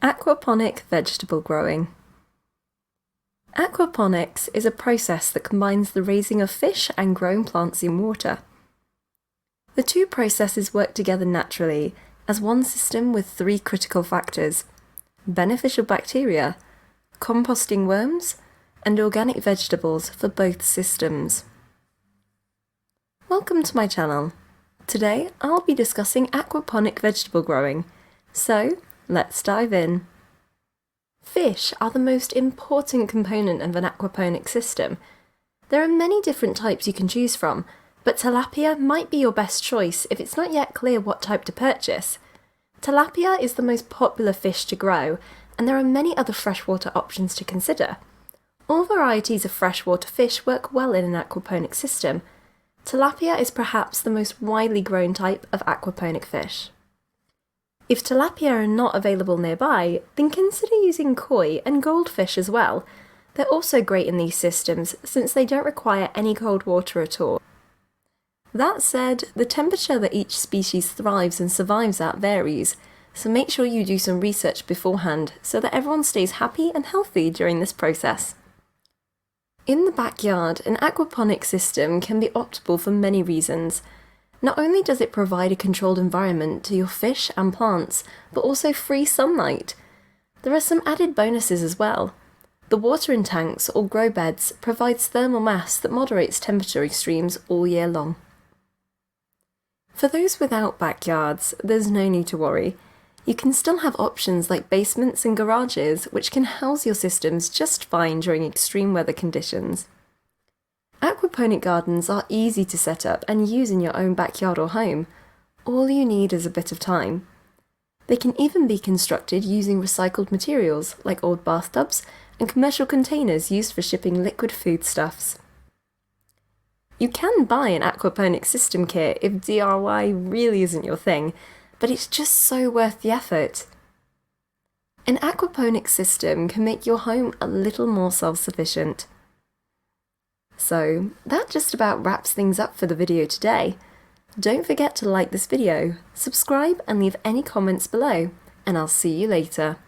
Aquaponic vegetable growing. Aquaponics is a process that combines the raising of fish and growing plants in water. The two processes work together naturally as one system with three critical factors: beneficial bacteria, composting worms, and organic vegetables for both systems. Welcome to my channel. Today I'll be discussing aquaponic vegetable growing, so let's dive in. Fish are the most important component of an aquaponic system. There are many different types you can choose from, but tilapia might be your best choice if it's not yet clear what type to purchase. Tilapia is the most popular fish to grow, and there are many other freshwater options to consider. All varieties of freshwater fish work well in an aquaponic system. Tilapia is perhaps the most widely grown type of aquaponic fish. If tilapia are not available nearby, then consider using koi and goldfish as well. They're also great in these systems since they don't require any cold water at all. That said, the temperature that each species thrives and survives at varies, so make sure you do some research beforehand so that everyone stays happy and healthy during this process. In the backyard, an aquaponic system can be optimal for many reasons. Not only does it provide a controlled environment to your fish and plants, but also free sunlight. There are some added bonuses as well. The watering tanks or grow beds provides thermal mass that moderates temperature extremes all year long. For those without backyards, there's no need to worry. You can still have options like basements and garages which can house your systems just fine during extreme weather conditions. Aquaponic gardens are easy to set up and use in your own backyard or home. All you need is a bit of time. They can even be constructed using recycled materials like old bathtubs and commercial containers used for shipping liquid foodstuffs. You can buy an aquaponic system kit if DIY really isn't your thing, but it's just so worth the effort. An aquaponic system can make your home a little more self-sufficient. So that just about wraps things up for the video today. Don't forget to like this video, subscribe and leave any comments below, and I'll see you later.